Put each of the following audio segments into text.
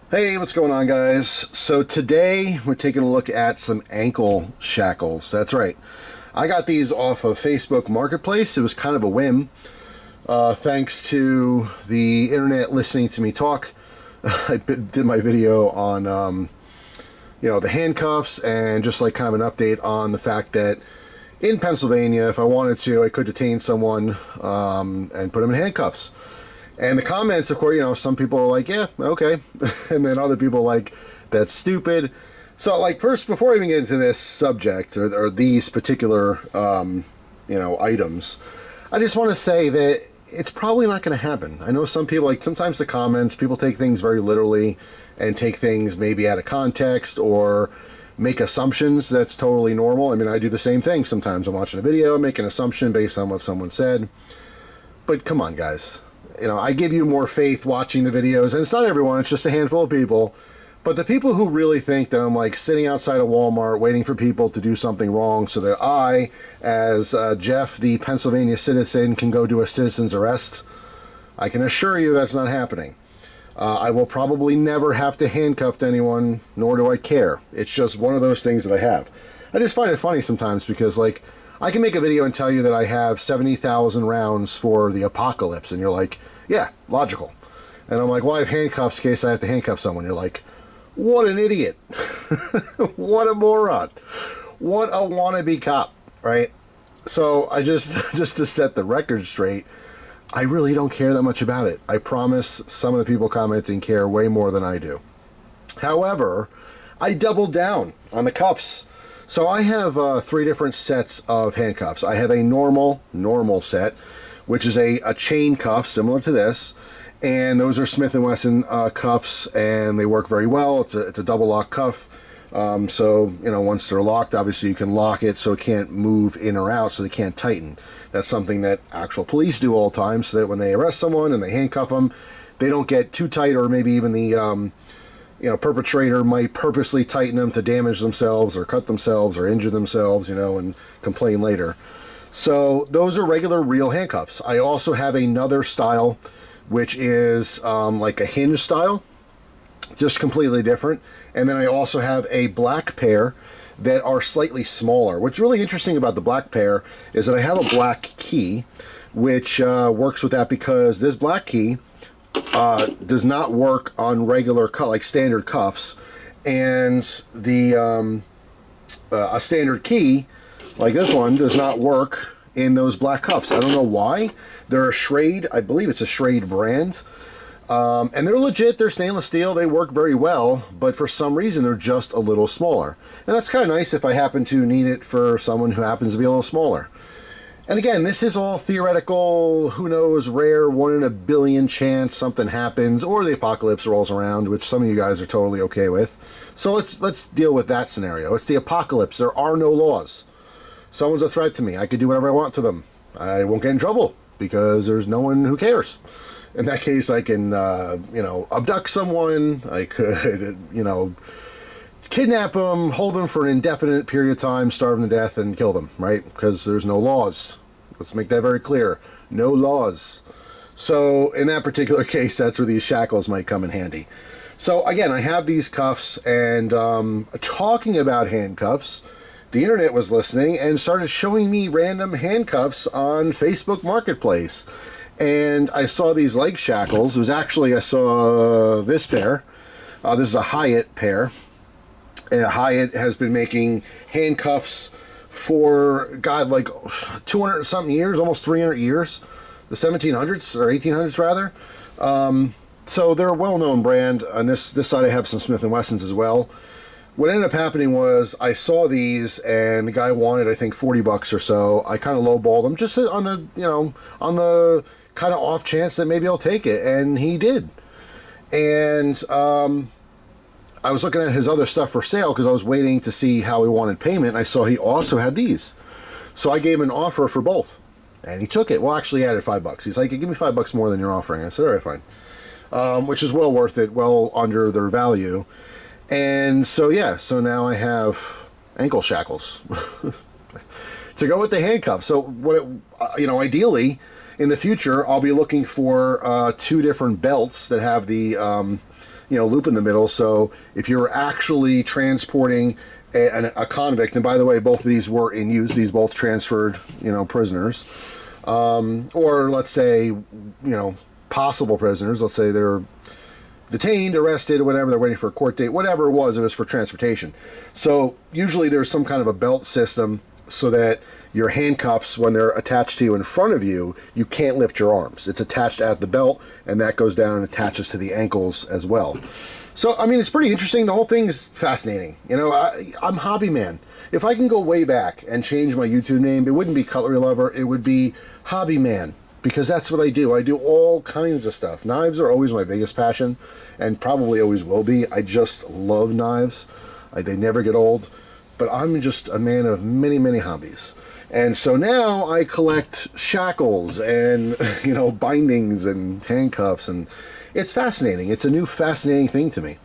Hey, what's going on, guys? So today we're taking a look at some ankle shackles. That's right. I got these off of Facebook Marketplace. It was kind of a whim. Thanks to the internet listening to me talk. I did my video on, the handcuffs and just like kind of an update on the fact that in Pennsylvania, if I wanted to, I could detain someone and put them in handcuffs. And the comments, of course, some people are like, yeah, okay. And then other people are like, that's stupid. So, first, before I even get into this subject or these particular, items, I just want to say that it's probably not going to happen. I know some people, sometimes the comments, people take things very literally and take things maybe out of context or make assumptions. That's totally normal. I mean, I do the same thing sometimes. I'm watching a video, make an assumption based on what someone said. But come on, guys. I give you more faith watching the videos, and it's not everyone, it's just a handful of people. But the people who really think that I'm sitting outside of Walmart waiting for people to do something wrong so that I, as Jeff, the Pennsylvania citizen, can go do a citizen's arrest, I can assure you that's not happening. I will probably never have to handcuff anyone, nor do I care. It's just one of those things that I have. I just find it funny sometimes because, I can make a video and tell you that I have 70,000 rounds for the apocalypse, and you're like, yeah, logical. And I'm like, well, I have handcuffs in case I have to handcuff someone. You're like, what an idiot. What a moron. What a wannabe cop, right? So I just to set the record straight, I really don't care that much about it. I promise some of the people commenting care way more than I do. However, I doubled down on the cuffs. So I have 3 different sets of handcuffs. I have a normal set, which is a chain cuff similar to this, and those are Smith & Wesson cuffs, and they work very well. It's a double lock cuff. So once they're locked, obviously you can lock it so it can't move in or out, so they can't tighten. That's something that actual police do all the time, so that when they arrest someone and they handcuff them, they don't get too tight, or maybe even the perpetrator might purposely tighten them to damage themselves or cut themselves or injure themselves, and complain later. So those are regular real handcuffs. I also have another style, which is like a hinge style, just completely different. And then I also have a black pair that are slightly smaller. What's really interesting about the black pair is that I have a black key, which works with that because this black key does not work on regular standard cuffs, and the a standard key like this one does not work in those black cuffs. I don't know why. They're a Schrade, I believe it's a Schrade brand, and they're legit. They're stainless steel. They work very well, but for some reason they're just a little smaller, and that's kind of nice if I happen to need it for someone who happens to be a little smaller. And again, this is all theoretical, who knows, rare, 1 in a billion chance something happens, or the apocalypse rolls around, which some of you guys are totally okay with. So let's deal with that scenario. It's the apocalypse. There are no laws. Someone's a threat to me. I could do whatever I want to them. I won't get in trouble because there's no one who cares. In that case, I can, abduct someone. I could, kidnap them, hold them for an indefinite period of time, starve them to death, and kill them, right? Because there's no laws. Let's make that very clear. No laws. So in that particular case, that's where these shackles might come in handy. So again, I have these cuffs, and talking about handcuffs, the internet was listening and started showing me random handcuffs on Facebook Marketplace. And I saw these leg shackles. It was actually, I saw this pair. This is a Hyatt pair. Hyatt has been making handcuffs for, 200 something years, almost 300 years, the 1700s or 1800s rather. So they're a well-known brand. On this side I have some Smith & Wessons as well. What ended up happening was I saw these and the guy wanted, I think, 40 bucks or so. I kind of lowballed him just on the kind of off chance that maybe I'll take it, and he did. And I was looking at his other stuff for sale because I was waiting to see how he wanted payment, and I saw he also had these. So I gave him an offer for both, and he took it. Well, actually, he added $5. He's like, give me $5 more than you're offering. I said, all right, fine. Which is well worth it, well under their value. And so, yeah, so now I have ankle shackles to go with the handcuffs. So, ideally, in the future, I'll be looking for 2 different belts that have the loop in the middle. So if you're actually transporting a convict, and by the way, both of these were in use. These both transferred, prisoners, or let's say, possible prisoners. Let's say they're detained, arrested, or whatever. They're waiting for a court date. Whatever it was for transportation. So usually there's some kind of a belt system so that your handcuffs, when they're attached to you in front of you, you can't lift your arms. It's attached at the belt, and that goes down and attaches to the ankles as well. So, I mean, it's pretty interesting. The whole thing is fascinating. I'm Hobby Man. If I can go way back and change my YouTube name, it wouldn't be Cutlery Lover. It would be Hobby Man, because that's what I do. I do all kinds of stuff. Knives are always my biggest passion, and probably always will be. I just love knives. They never get old. But I'm just a man of many, many hobbies. And so now I collect shackles and, bindings and handcuffs, and it's fascinating. It's a new fascinating thing to me.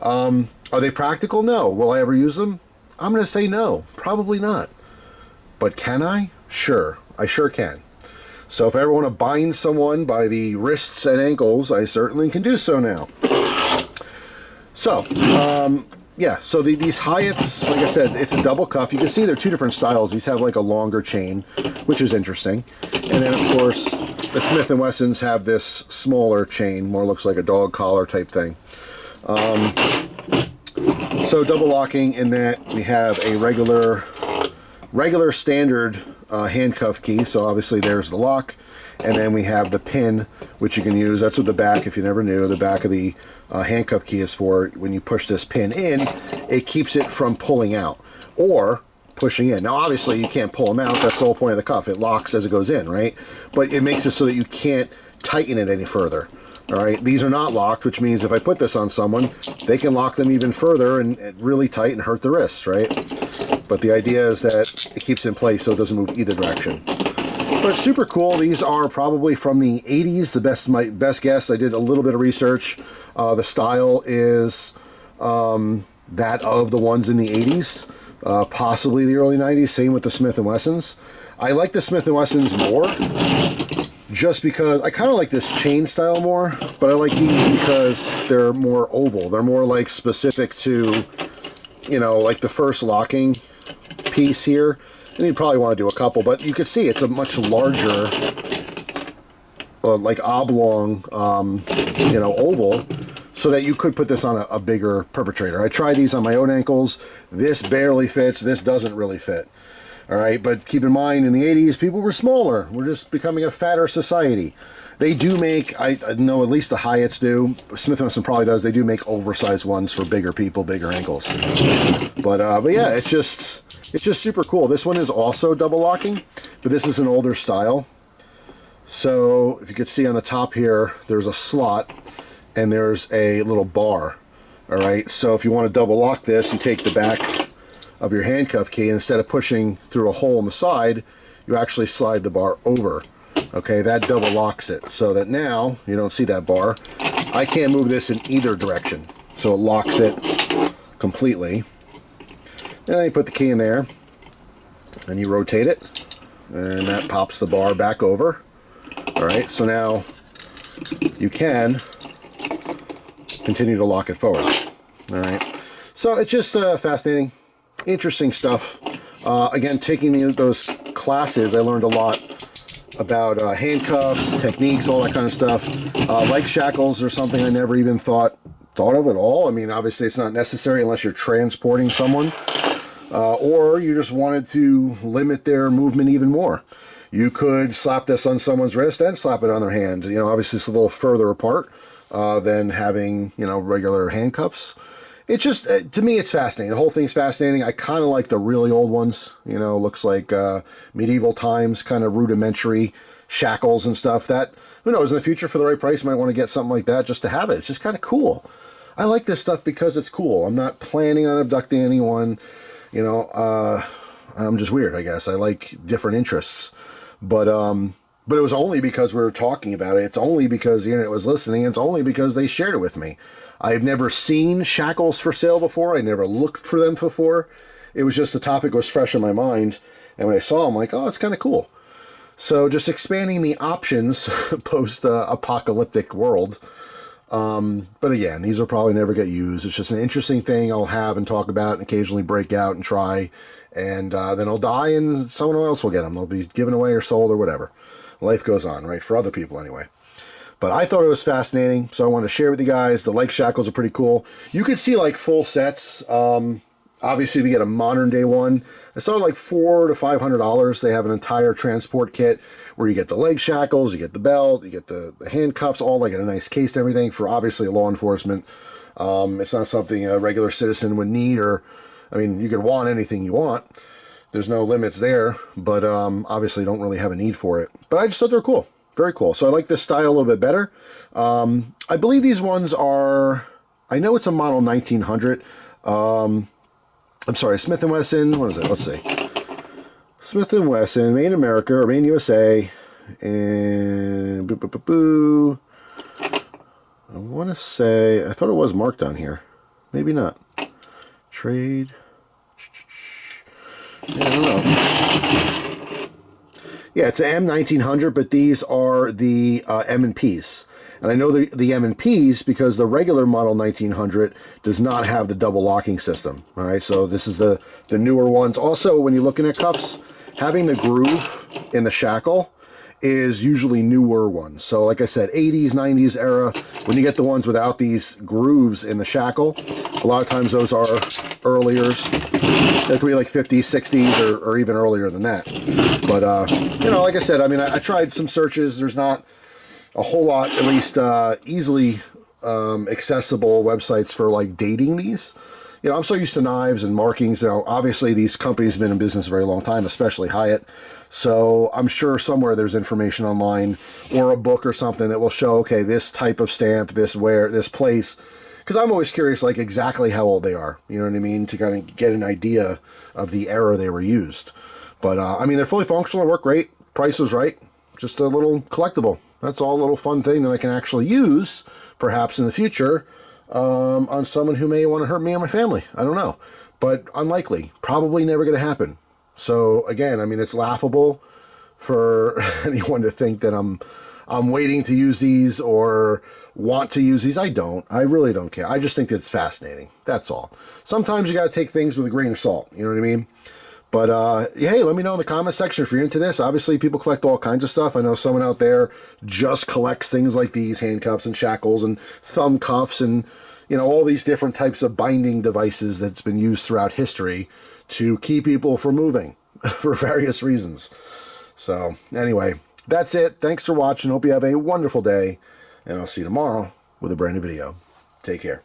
Are they practical? No. Will I ever use them? I'm going to say no. Probably not. But can I? Sure. I sure can. So if I ever want to bind someone by the wrists and ankles, I certainly can do so now. So, yeah, so these Hyatts, like I said, it's a double cuff. You can see they're two different styles. These have like a longer chain, which is interesting. And then, of course, the Smith & Wessons have this smaller chain, more looks like a dog collar type thing. So double locking in that we have a regular standard handcuff key. So obviously there's the lock. And then we have the pin, which you can use. That's what the back, if you never knew, the back of the handcuff key is for. When you push this pin in, it keeps it from pulling out or pushing in. Now, obviously, you can't pull them out. That's the whole point of the cuff. It locks as it goes in, right? But it makes it so that you can't tighten it any further. All right, these are not locked, which means if I put this on someone, they can lock them even further and really tight and hurt the wrists, right? But the idea is that it keeps it in place so it doesn't move either direction. But super cool. These are probably from the 80s, my best guess. I did a little bit of research. The style is that of the ones in the 80s, possibly the early 90s. Same with the Smith & Wessons. I like the Smith & Wessons more just because I kind of like this chain style more, but I like these because they're more oval. They're more like specific to, like the first locking piece here. And you probably want to do a couple, but you can see it's a much larger, like oblong, oval, so that you could put this on a bigger perpetrator. I tried these on my own ankles. This barely fits. This doesn't really fit. All right, but keep in mind, in the 80s, people were smaller. We're just becoming a fatter society. They do make, I know at least the Hyatts do, Smith & Wesson probably does, they do make oversized ones for bigger people, bigger ankles. But yeah, it's just super cool. This one is also double locking, but this is an older style. So if you could see on the top here, there's a slot and there's a little bar. All right, so if you want to double lock this, you take the back of your handcuff key, and instead of pushing through a hole in the side, you actually slide the bar over. Okay, that double locks it so that now you don't see that bar. I can't move this in either direction, so it locks it completely. And then you put the key in there and you rotate it, and that pops the bar back over. All right, so now you can continue to lock it forward. All right, so it's just fascinating, interesting stuff. Again, taking those classes, I learned a lot about handcuffs, techniques, all that kind of stuff. Like shackles or something I never even thought of at all. I mean, obviously it's not necessary unless you're transporting someone, or you just wanted to limit their movement even more. You could slap this on someone's wrist and slap it on their hand. Obviously it's a little further apart than having, regular handcuffs. It's just, to me, it's fascinating. The whole thing's fascinating. I kind of like the really old ones. Looks like medieval times, kind of rudimentary shackles and stuff. That, who knows, in the future, for the right price, you might want to get something like that just to have it. It's just kind of cool. I like this stuff because it's cool. I'm not planning on abducting anyone. I'm just weird, I guess. I like different interests. But it was only because we were talking about it. It's only because the internet was listening. It's only because they shared it with me. I've never seen shackles for sale before. I never looked for them before. It was just the topic was fresh in my mind. And when I saw them, I'm like, oh, it's kind of cool. So just expanding the options post-apocalyptic world. But again, these will probably never get used. It's just an interesting thing I'll have and talk about and occasionally break out and try. And then I'll die and someone else will get them. They'll be given away or sold or whatever. Life goes on, right? For other people anyway. But I thought it was fascinating, so I wanted to share with you guys. The leg shackles are pretty cool. You could see like full sets. Obviously, if you get a modern day one, I saw like $400 to $500. They have an entire transport kit where you get the leg shackles, you get the belt, you get the handcuffs, all like in a nice case and everything for obviously law enforcement. It's not something a regular citizen would need, or, I mean, you could want anything you want. There's no limits there, but obviously don't really have a need for it. But I just thought they were cool. Very cool. So I like this style a little bit better. I believe these ones are, I know it's a model 1900. I'm sorry, Smith & Wesson, what is it? Let's see. Smith & Wesson, made in America, or made in USA, and I want to say, I thought it was marked on here. Maybe not. Trade. Yeah, I don't know. Yeah, it's an M1900, but these are the M&Ps. And I know the M&Ps because the regular model 1900 does not have the double locking system. All right, so this is the newer ones. Also, when you're looking at cuffs, having the groove in the shackle is usually newer ones. So like I said, 80s, 90s era, when you get the ones without these grooves in the shackle, a lot of times those are earlier. They could be like 50s, 60s, or even earlier than that. But, you know, like I said, I mean, I tried some searches. There's not a whole lot, at least easily accessible websites for like dating these. You know, I'm so used to knives and markings. You know, obviously these companies have been in business a very long time, especially Hyatt. So I'm sure somewhere there's information online or a book or something that will show, okay, this type of stamp, this wear, this place. Because I'm always curious, like, exactly how old they are. You know what I mean? To kind of get an idea of the era they were used. But, I mean, they're fully functional. They work great. Price was right. Just a little collectible. That's all a little fun thing that I can actually use, perhaps in the future, on someone who may want to hurt me or my family. I don't know. But unlikely. Probably never going to happen. So, again, I mean, it's laughable for anyone to think that I'm waiting to use these or want to use these. I don't. I really don't care. I just think it's fascinating. That's all. Sometimes you got to take things with a grain of salt. You know what I mean? But, hey, let me know in the comment section if you're into this. Obviously, people collect all kinds of stuff. I know someone out there just collects things like these, handcuffs and shackles and thumb cuffs and, you know, all these different types of binding devices that's been used throughout history to keep people from moving for various reasons. So, anyway, that's it. Thanks for watching. Hope you have a wonderful day, and I'll see you tomorrow with a brand new video. Take care.